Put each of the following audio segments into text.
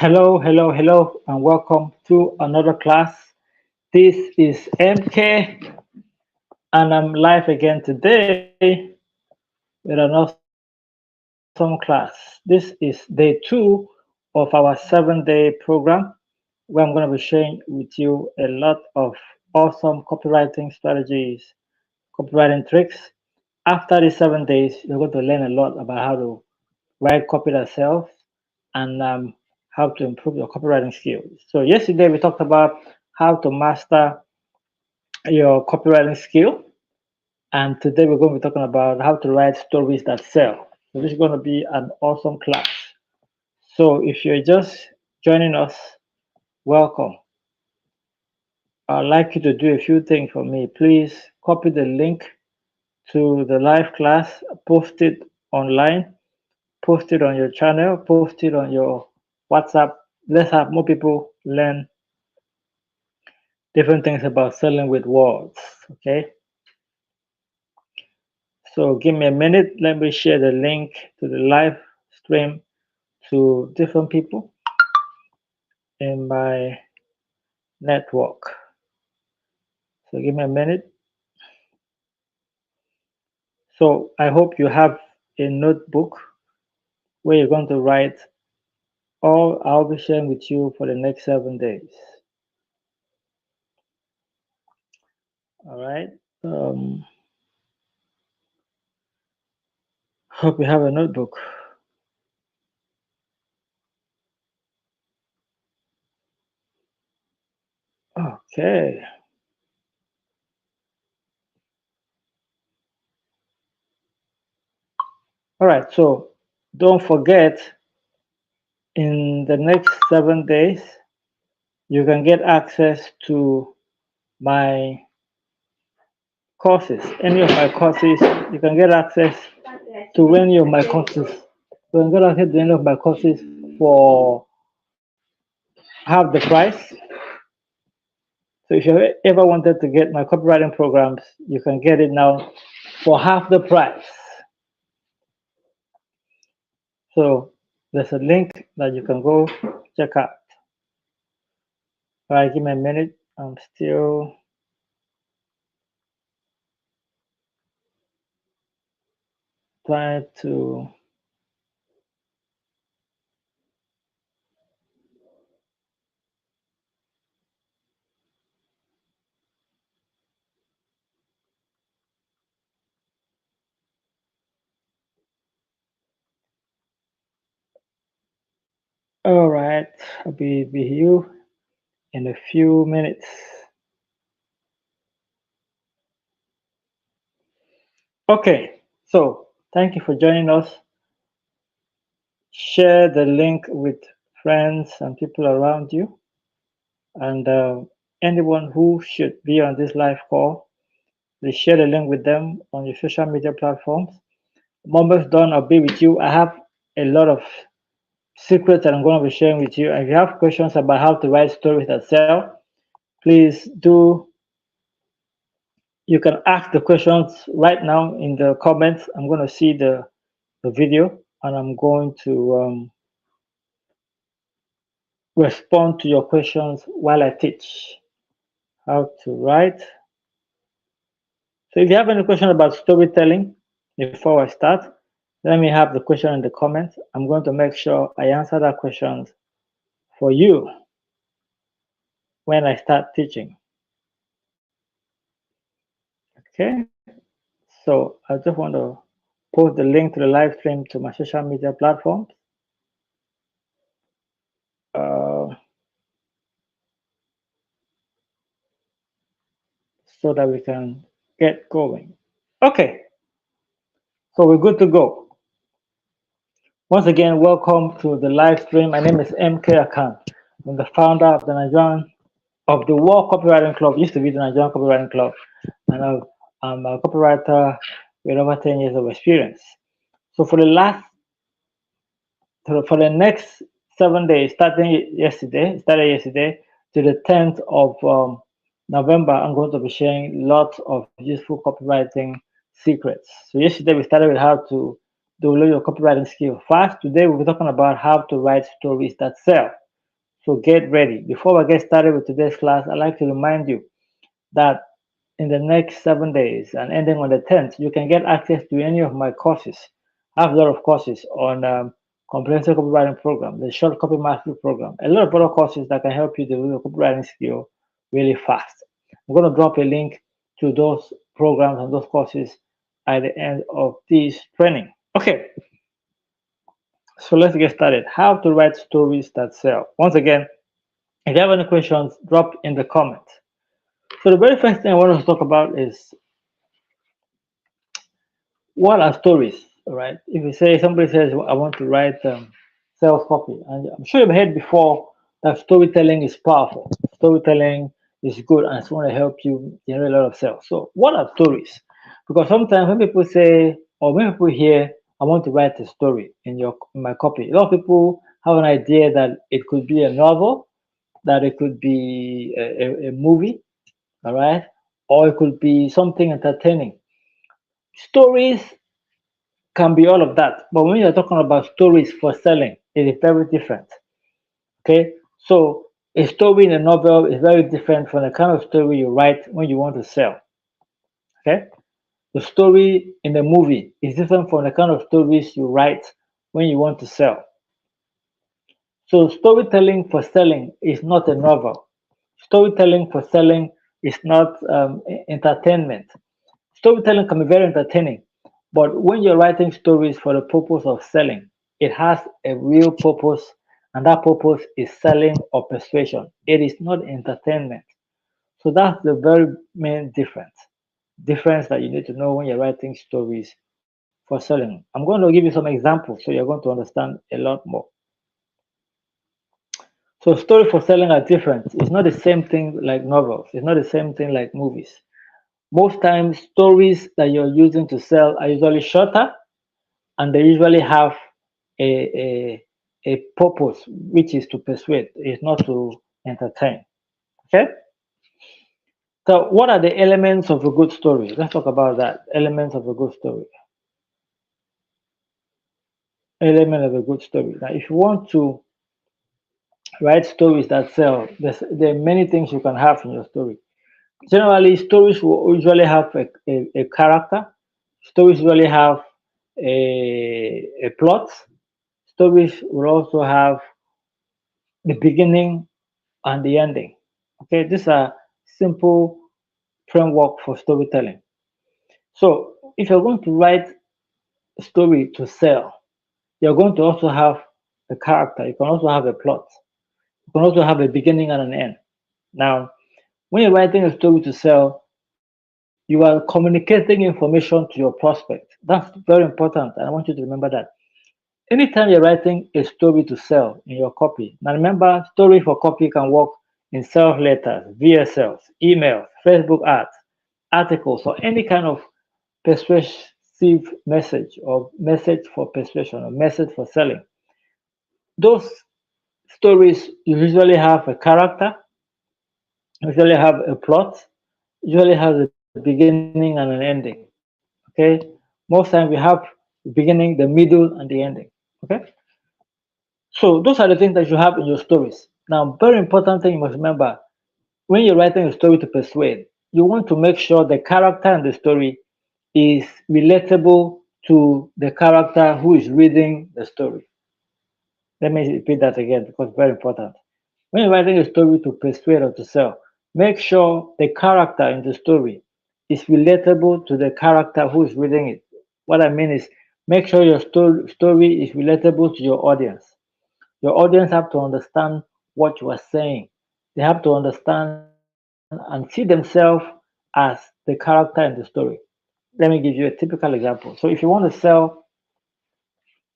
Hello, and welcome to another class. This is MK, and I'm live again today with an awesome class. This is day two of our 7-day program, where I'm going to be sharing with you a lot of awesome copywriting strategies, copywriting tricks. After these 7 days, you're going to learn a lot about how to write copy that sells and how to improve your copywriting skills. So yesterday we talked about how to master your copywriting skill, and today we're going to be talking about how to write stories that sell. So this is going to be an awesome class. So if you're just joining us, welcome. I'd like you to do a few things for me. Please copy the link to the live class, post it online, post it on your channel, post it on your WhatsApp. Let's have more people learn different things about selling with words. Okay. So give me a minute. Let me share the link to the live stream to different people in my network. So give me a minute. So I hope you have a notebook where you're going to write all I'll be sharing with you for the next 7 days. All right. Hope you have a notebook. Okay. All right. So don't forget, in the next 7 days, you can get access to my courses, any of my courses. You can get access to any of my courses. You can get access to any of my courses for half the price. So if you ever wanted to get my copywriting programs, you can get it now for half the price. So there's a link that you can go check out. All right, give me a minute. I'm still trying to. All right, I'll be with you in a few minutes. Okay, so thank you for joining us. Share the link with friends and people around you, and anyone who should be on this live call. Please share the link with them on your social media platforms. I'm almost done. I'll be with you. I have a lot of secrets that I'm going to be sharing with you. And if you have questions about how to write stories that sell, please do. You can ask the questions right now in the comments. I'm going to see the video, and I'm going to respond to your questions while I teach how to write. So if you have any question about storytelling before I start, let me have the question in the comments. I'm going to make sure I answer that question for you when I start teaching. Okay, so I just want to post the link to the live stream to my social media platforms. So that we can get going. Okay, so we're good to go. Once again, welcome to the live stream. My name is MK Akan. I'm the founder of the World Copywriting Club. Used to be the Nigerian Copywriting Club, and I'm a copywriter with over 10 years of experience. So for the next 7 days, started yesterday to the 10th of November, I'm going to be sharing lots of useful copywriting secrets. So yesterday we started with how to develop your copywriting skill fast. Today we'll be talking about how to write stories that sell. So get ready. Before I get started with today's class, I'd like to remind you that in the next 7 days and ending on the 10th, you can get access to any of my courses. I have a lot of courses on comprehensive copywriting program, the short copy mastery program, a lot of other courses that can help you develop your copywriting skill really fast. I'm going to drop a link to those programs and those courses at the end of this training. Okay, so let's get started. How to write stories that sell. Once again, if you have any questions, drop in the comments. So the very first thing I want to talk about is what are stories, right? If you say somebody says, "I want to write sales copy," and I'm sure you've heard before that storytelling is powerful, storytelling is good, and it's going to help you generate a lot of sales. So, what are stories? Because sometimes when people say, or when people hear, "I want to write a story in my copy," a lot of people have an idea that it could be a novel, that it could be a movie, all right, or it could be something entertaining. Stories can be all of that. But when you're talking about stories for selling, it is very different. Okay. So a story in a novel is very different from the kind of story you write when you want to sell. Okay. The story in a movie is different from the kind of stories you write when you want to sell. So storytelling for selling is not a novel. Storytelling for selling is not entertainment. Storytelling can be very entertaining, but when you're writing stories for the purpose of selling, it has a real purpose, and that purpose is selling or persuasion. It is not entertainment. So that's the very main difference that you need to know when you're writing stories for selling. I'm going to give you some examples so you're going to understand a lot more. So stories for selling are different. It's not the same thing like novels. It's not the same thing like movies. Most times, stories that you're using to sell are usually shorter and they usually have a purpose, which is to persuade, it's not to entertain. Okay? So, what are the elements of a good story? Let's talk about that. Elements of a good story. Element of a good story. Now, if you want to write stories that sell, there are many things you can have in your story. Generally, stories will usually have a character. Stories usually have a plot. Stories will also have the beginning and the ending. Okay, these are simple framework for storytelling. So if you're going to write a story to sell, you're going to also have a character. You can also have a plot. You can also have a beginning and an end. Now, when you're writing a story to sell, you are communicating information to your prospect. That's very important, and I want you to remember that. Anytime you're writing a story to sell in your copy, now remember, story for copy can work in sales letters, VSLs, emails, Facebook ads, articles, or any kind of persuasive message or message for persuasion or message for selling. Those stories usually have a character, usually have a plot, usually has a beginning and an ending. Okay, most times we have the beginning, the middle, and the ending. Okay, so those are the things that you have in your stories. Now, very important thing you must remember when you're writing a story to persuade, you want to make sure the character in the story is relatable to the character who is reading the story. Let me repeat that again because it's very important. When you're writing a story to persuade or to sell, make sure the character in the story is relatable to the character who is reading it. What I mean is, make sure your story is relatable to your audience. Your audience have to understand what you are saying. They have to understand and see themselves as the character in the story. Let me give you a typical example. So if you want to sell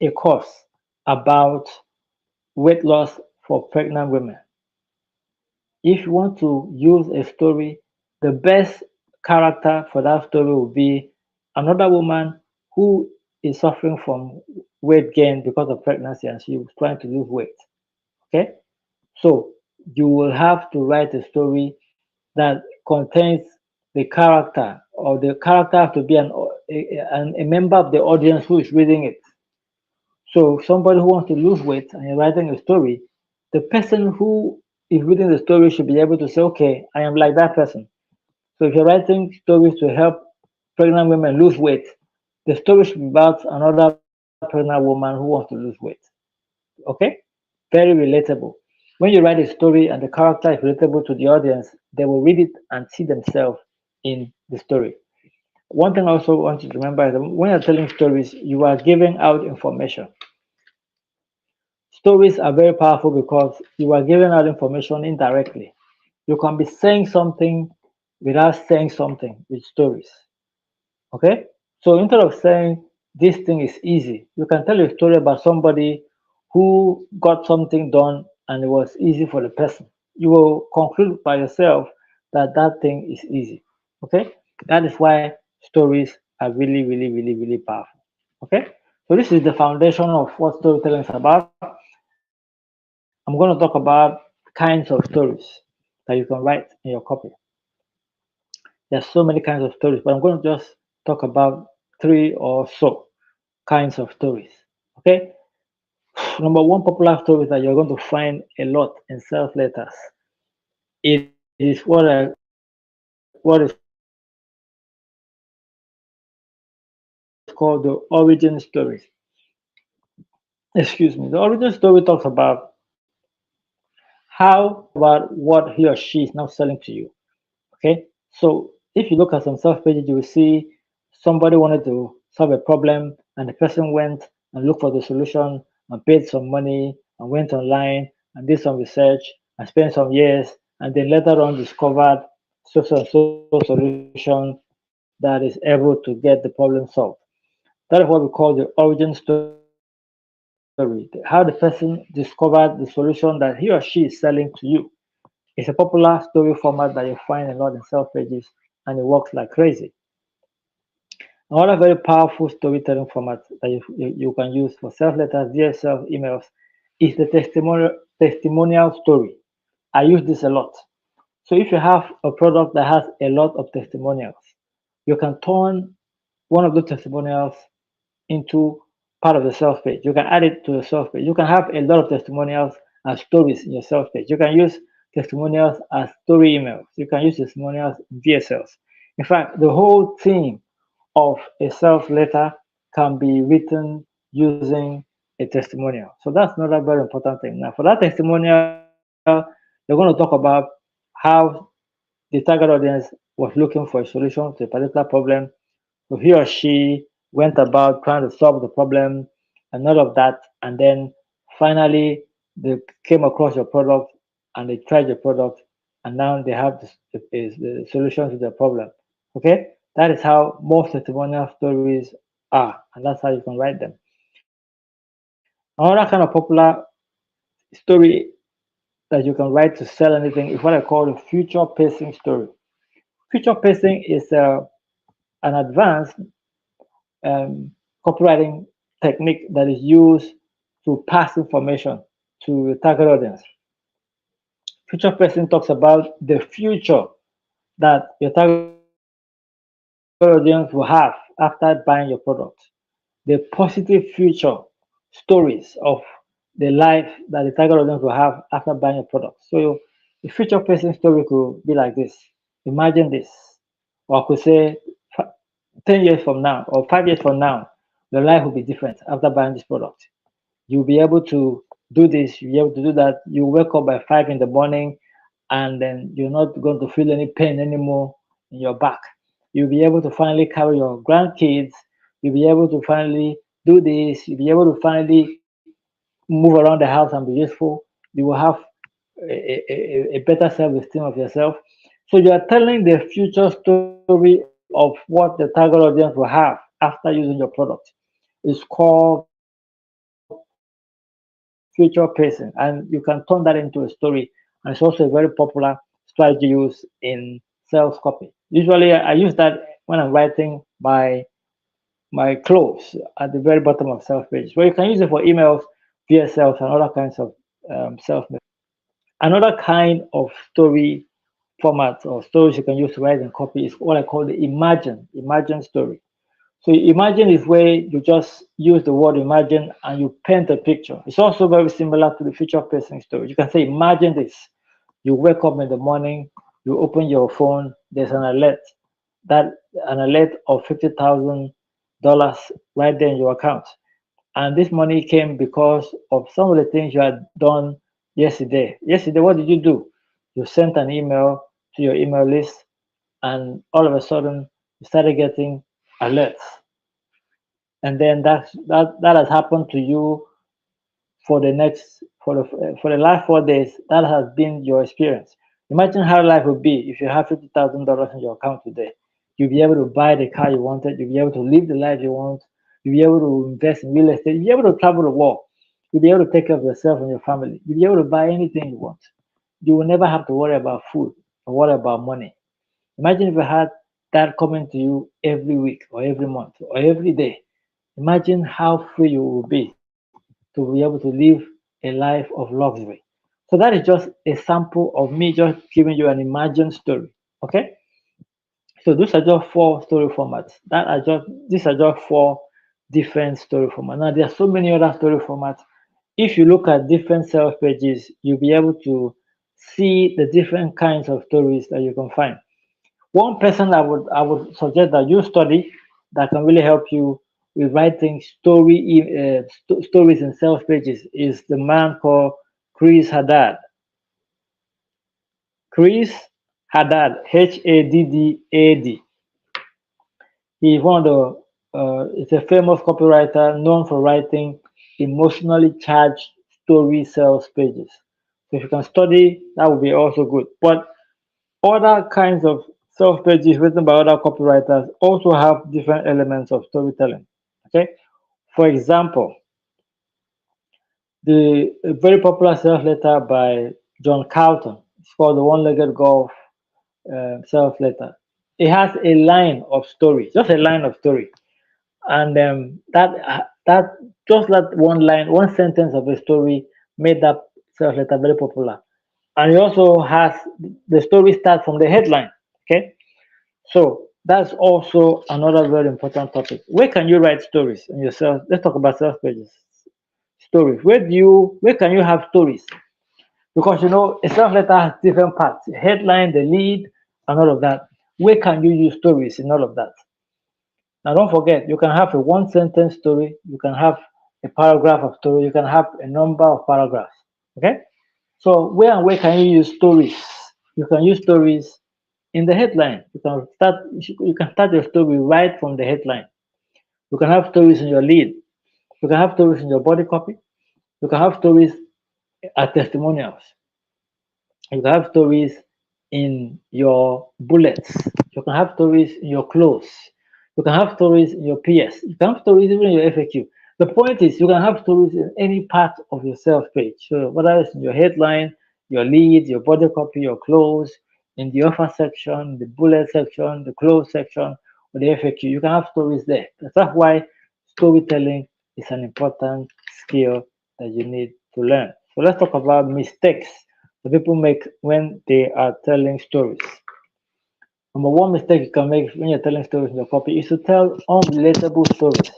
a course about weight loss for pregnant women, if you want to use a story, the best character for that story will be another woman who is suffering from weight gain because of pregnancy and she was trying to lose weight. Okay? So you will have to write a story that contains the character, or the character has to be a member of the audience who is reading it. So somebody who wants to lose weight and you're writing a story, The person who is reading the story should be able to say, okay, I am like that person. So if you're writing stories to help pregnant women lose weight, the story should be about another pregnant woman who wants to lose weight. Okay? Very relatable. When you write a story and the character is relatable to the audience, they will read it and see themselves in the story. One thing I also want you to remember is that when you're telling stories, you are giving out information. Stories are very powerful because you are giving out information indirectly. You can be saying something without saying something with stories. Okay? So instead of saying this thing is easy, you can tell a story about somebody who got something done and it was easy for the person. You will conclude by yourself that that thing is easy. Okay? That is why stories are really, really, really, really powerful. Okay? So this is the foundation of what storytelling is about. I'm going to talk about kinds of stories that you can write in your copy. There's so many kinds of stories, but I'm going to just talk about three or so kinds of stories. Okay. Number one popular story that you're going to find a lot in sales letters. It is what is called the origin stories. Excuse me. The origin story talks about how the person came about what he or she is now selling to you. Okay. So if you look at some sales pages, you will see somebody wanted to solve a problem and the person went and looked for the solution and paid some money and went online and did some research and spent some years and then later on discovered so solution that is able to get the problem solved. That is what we call the origin story. How the person discovered the solution that he or she is selling to you. It's a popular story format that you find a lot in sales pages and it works like crazy. Another very powerful storytelling format that you can use for sales letters, DSL, emails is the testimonial story. I use this a lot. So if you have a product that has a lot of testimonials, you can turn one of the testimonials into part of the sales page. You can add it to the sales page. You can have a lot of testimonials and stories in your sales page. You can use testimonials as story emails. You can use testimonials in VSLs. In fact, the whole theme of a sales letter can be written using a testimonial. So that's another very important thing. Now, for that testimonial, you're going to talk about how the target audience was looking for a solution to a particular problem. So he or she went about trying to solve the problem and all of that. And then finally, they came across your product and they tried your product and now they have the solution to the problem. Okay? That is how most testimonial stories are, and that's how you can write them. Another kind of popular story that you can write to sell anything is what I call the future pacing story. Future pacing is an advanced copywriting technique that is used to pass information to the target audience. Future pacing talks about the future that your target audience will have after buying your product, the positive future stories of the life that the target audience will have after buying your product. So the future pacing story could be like this. Imagine this. Or I could say 10 years from now or 5 years from now, your life will be different after buying this product. You'll be able to do this, you'll be able to do that. You wake up by 5 in the morning and then you're not going to feel any pain anymore in your back. You'll be able to finally carry your grandkids. You'll be able to finally do this. You'll be able to finally move around the house and be useful. You will have a better self-esteem of yourself. So you are telling the future story of what the target audience will have after using your product. It's called future pacing, and you can turn that into a story. And it's also a very popular strategy used in sales copy. Usually, I use that when I'm writing my close at the very bottom of sales pages. Well, you can use it for emails, VSLs, and other kinds of sales messages. Another kind of story format or stories you can use to write in copy is what I call the imagine story. So imagine is where you just use the word imagine and you paint a picture. It's also very similar to the future pacing story. You can say, imagine this. You wake up in the morning, you open your phone, there's an alert, that an alert of $50,000 right there in your account. And this money came because of some of the things you had done yesterday. Yesterday, what did you do? You sent an email to your email list, and all of a sudden, you started getting alerts. And then that has happened to you for the next for the last 4 days. That has been your experience. Imagine how life would be if you have $50,000 in your account today. You'll be able to buy the car you wanted. You'll be able to live the life you want. You'll be able to invest in real estate. You'll be able to travel the world. You'll be able to take care of yourself and your family. You'll be able to buy anything you want. You will never have to worry about food or worry about money. Imagine if you had that coming to you every week or every month or every day. Imagine how free you will be to be able to live a life of luxury. So that is just a sample of me just giving you an imagined story. Okay? So those are just four story formats. That are just these are just four different story formats. Now there are so many other story formats. If you look at different sales pages, you'll be able to see the different kinds of stories that you can find. One person I would suggest that you study that can really help you with writing stories in sales pages is the man called Chris Haddad. Chris Haddad, Haddad. He's one of it's a famous copywriter known for writing emotionally charged story sales pages. So if you can study, that would be also good. But other kinds of self pages written by other copywriters also have different elements of storytelling. Okay, for example, the a very popular self letter by John Carlton. It's called the One-Legged Golf self letter. It has a line of story, just a line of story, and that just that one line, one sentence of a story made that self letter very popular. And it also has the story starts from the headline. Okay, so that's also another very important topic. Where can you write stories in yourself? Let's talk about self pages. Stories. Where can you have stories? Because a self letter has different parts: the headline, the lead, and all of that. Where can you use stories in all of that? Now don't forget, you can have a one sentence story, you can have a paragraph of story, you can have a number of paragraphs. Okay? So where can you use stories? You can use stories in the headline. You can start your story right from the headline. You can have stories in your lead. You can have stories in your body copy. You can have stories as testimonials. You can have stories in your bullets. You can have stories in your close. You can have stories in your PS. You can have stories even in your FAQ. The point is, you can have stories in any part of your sales page. So whether it's in your headline, your lead, your body copy, your close, in the offer section, the bullet section, the close section, or the FAQ, you can have stories there. That's why storytelling is an important skill that you need to learn. So let's talk about mistakes that people make when they are telling stories. Number one mistake you can make when you're telling stories in your copy is to tell unrelatable stories.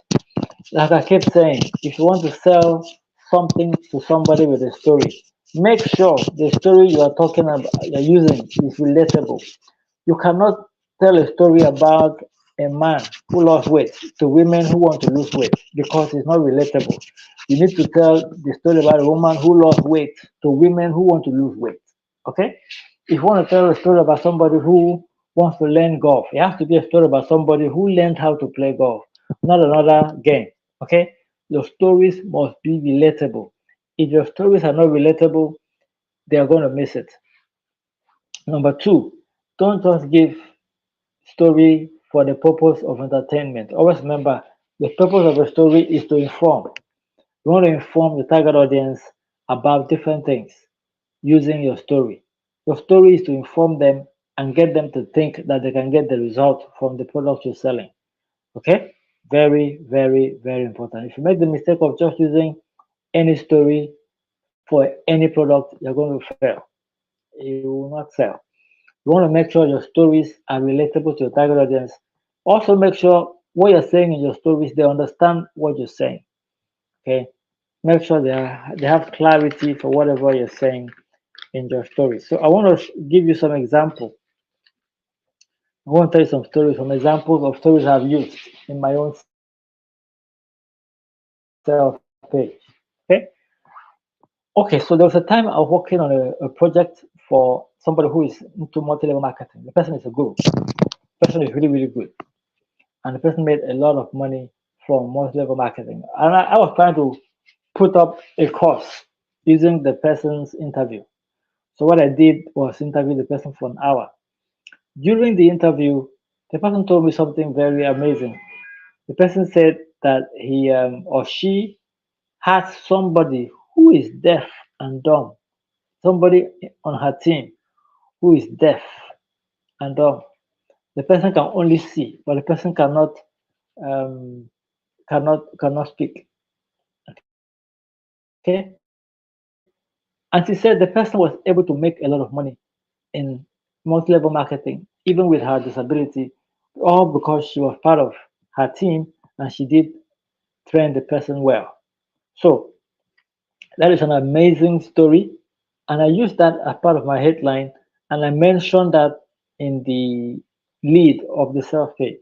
Like I keep saying, if you want to sell something to somebody with a story, make sure the story you are talking about, you're using is relatable. You cannot tell a story about a man who lost weight to women who want to lose weight because it's not relatable. You need to tell the story about a woman who lost weight to women who want to lose weight. Okay? If you want to tell a story about somebody who wants to learn golf, it has to be a story about somebody who learned how to play golf, not another game. Okay? Your stories must be relatable. If your stories are not relatable, they are going to miss it. Number two, don't just give story for the purpose of entertainment. Always remember, the purpose of a story is to inform. You want to inform the target audience about different things using your story. Your story is to inform them and get them to think that they can get the result from the product you're selling. Okay? Very, very, very important. If you make the mistake of just using any story for any product, you're going to fail. You will not sell. You want to make sure your stories are relatable to your target audience. Also, make sure what you're saying in your stories, they understand what you're saying. Okay, make sure they have clarity for whatever you're saying in your story. So I want to give you some example. I want to tell you some stories, some examples of stories I've used in my own self page. Okay. Okay. So there was a time I was working on a project for somebody who is into multi-level marketing. The person is a guru. The person is really, really good. And the person made a lot of money from multi-level marketing. And I was trying to put up a course using the person's interview. So what I did was interview the person for an hour. During the interview, the person told me something very amazing. The person said that he or she has somebody who is deaf and dumb, somebody on her team who is deaf and dumb. The person can only see, but the person um, cannot speak. Okay, and she said the person was able to make a lot of money in multi-level marketing, even with her disability, all because she was part of her team and she did train the person well. So that is an amazing story, and I used that as part of my headline, and I mentioned that in the lead of the self page.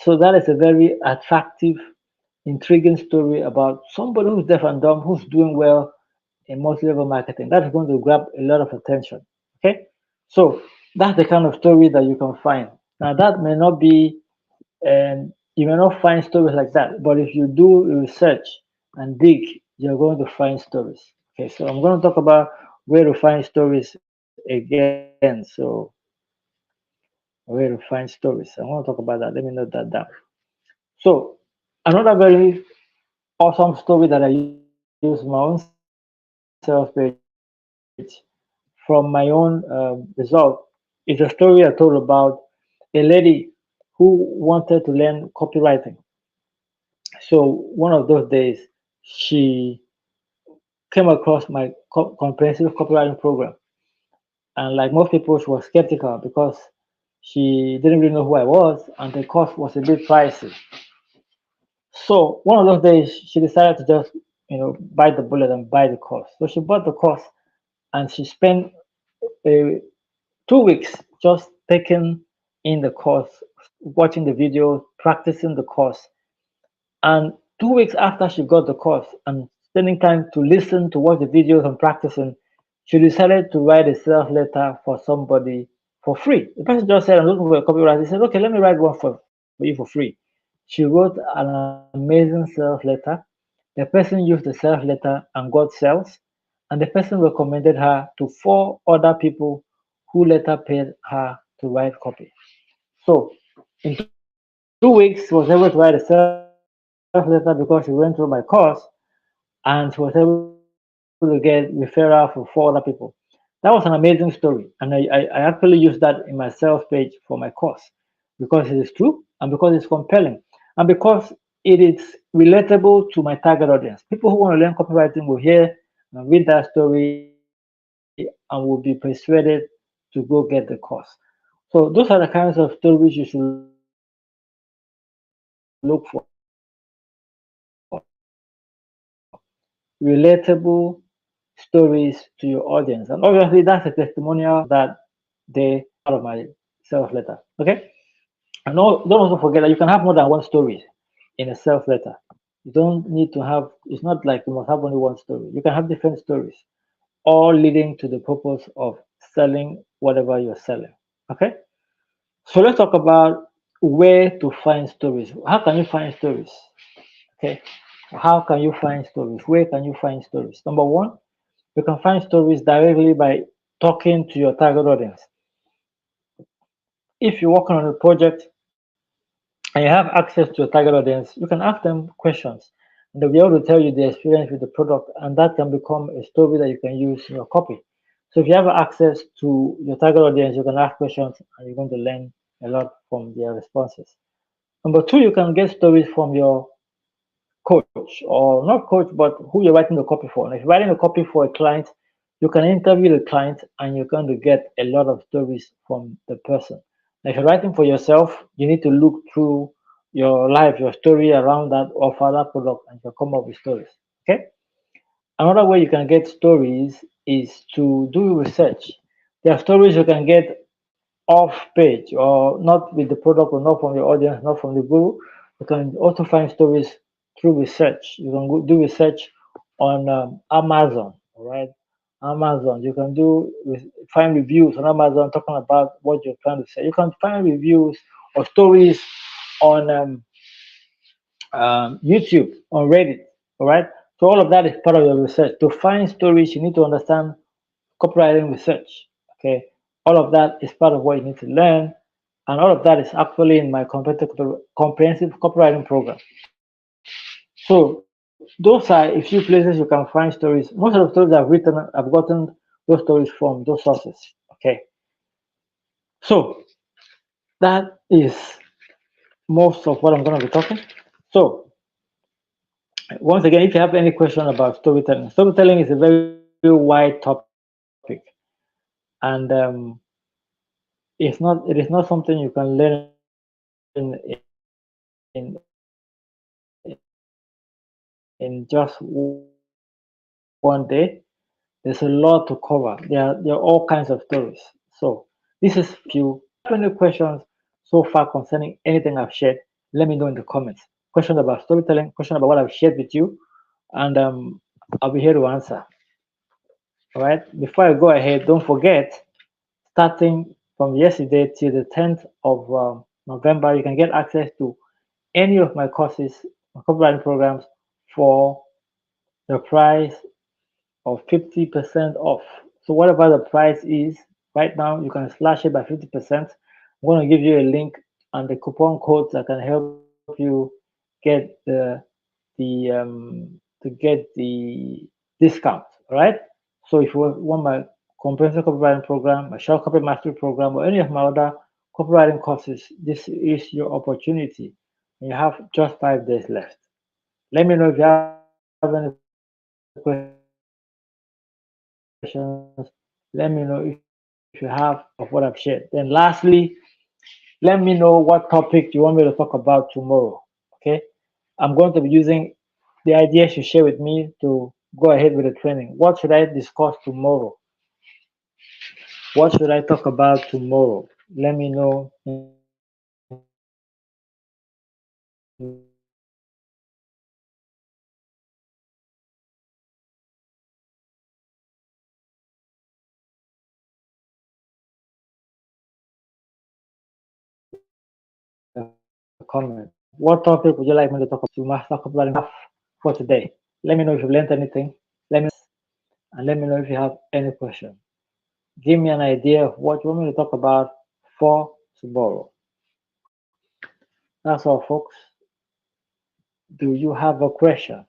So that is a very attractive, intriguing story about somebody who's deaf and dumb who's doing well in multi-level marketing. That's going to grab a lot of attention. Okay, so that's the kind of story that you can find. Now that may not be, you may not find stories like that, but if you do research and dig, you're going to find stories. Okay, so I'm going to talk about where to find stories again. So where to find stories. I want to talk about that. Let me note that down. So another very awesome story that I use in my own self page from my own result is a story I told about a lady who wanted to learn copywriting. So one of those days, she came across my comprehensive copywriting program, and like most people, she was skeptical because she didn't really know who I was, and the cost was a bit pricey. So one of those days, she decided to just, bite the bullet and buy the course. So she bought the course, and she spent uh, 2 weeks just taking in the course, watching the videos, practicing the course. And 2 weeks after she got the course and spending time to listen, to watch the videos and practicing, she decided to write a sales letter for somebody for free. The person just said, I'm looking for a copywriter. He said, okay, let me write one for you for free. She wrote an amazing sales letter. The person used the sales letter and got sales. And the person recommended her to 4 other people who later paid her to write copy. So in 2 weeks, she was able to write a sales letter because she went through my course, and she was able to get referral from 4 other people. That was an amazing story, and I actually used that in my sales page for my course because it is true and because it's compelling and because it is relatable to my target audience. People who want to learn copywriting will hear and read that story and will be persuaded to go get the course. So those are the kinds of stories you should look for. Relatable stories to your audience. And obviously, that's a testimonial that they are part of my sales letter. Okay? And don't also forget that you can have more than one story in a sales letter. You don't need to have, it's not like you must have only one story. You can have different stories, all leading to the purpose of selling whatever you're selling. Okay? So let's talk about where to find stories. How can you find stories? Okay. How can you find stories? Where can you find stories? Number one, you can find stories directly by talking to your target audience. If you're working on a project and you have access to your target audience, you can ask them questions and they'll be able to tell you their experience with the product, and that can become a story that you can use in your copy. So if you have access to your target audience, you can ask questions and you're going to learn a lot from their responses. Number two, you can get stories from your coach, or not coach, but who you're writing the copy for. And if you're writing a copy for a client, you can interview the client and you're going to get a lot of stories from the person. Now, if you're writing for yourself, you need to look through your life, your story around that offer, that product, and you can come up with stories. Okay. Another way you can get stories is to do research. There are stories you can get off page or not with the product or not from your audience, not from the guru. You can also find stories through research. You can do research on Amazon, all right? Amazon. You can find reviews on Amazon talking about what you're trying to say. You can find reviews or stories on YouTube, on Reddit, all right? So all of that is part of your research. To find stories, you need to understand copywriting research. Okay, all of that is part of what you need to learn, and all of that is actually in my comprehensive copywriting program. So those are a few places you can find stories. Most of the stories I've gotten those stories from those sources. Okay, so that is most of what I'm going to be talking. So once again, if you have any question about storytelling is a very wide topic, and it is not something you can learn in just one day. There's a lot to cover. There are all kinds of stories. So this is few. If you have any questions so far concerning anything I've shared, let me know in the comments. Questions about storytelling, question about what I've shared with you, and I'll be here to answer. All right. Before I go ahead, don't forget, starting from yesterday till the 10th of November, you can get access to any of my courses, my copywriting programs for the price of 50% off. So whatever the price is right now, you can slash it by 50%. I'm going to give you a link and the coupon codes that can help you get the discount. All right. So if you want my comprehensive copywriting program, my short copy mastery program, or any of my other copywriting courses, this is your opportunity. You have just 5 days left. Let me know if you have any questions. Let me know if you have of what I've shared. Then lastly, let me know what topic you want me to talk about tomorrow. Okay? I'm going to be using the ideas you share with me to go ahead with the training. What should I discuss tomorrow? What should I talk about tomorrow? Let me know in the comment section. Let me know in the comment section. What topic would you like me to talk about to master copywriting for today? Let me know if you've learned anything. Let me and let me know if you have any question. Give me an idea of what you want me to talk about for tomorrow. That's all, folks. Do you have a question?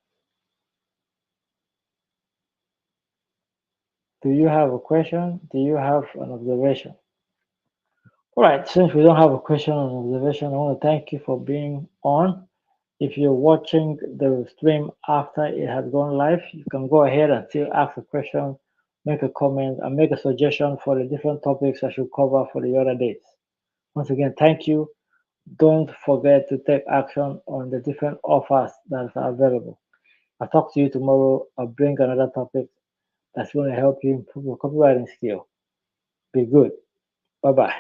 Do you have a question? Do you have an observation? All right, since we don't have a question or observation, I want to thank you for being on. If you're watching the stream after it has gone live, you can go ahead and still ask a question, make a comment, and make a suggestion for the different topics I should cover for the other days. Once again, thank you. Don't forget to take action on the different offers that are available. I'll talk to you tomorrow. I'll bring another topic that's going to help you improve your copywriting skill. Be good. Bye bye.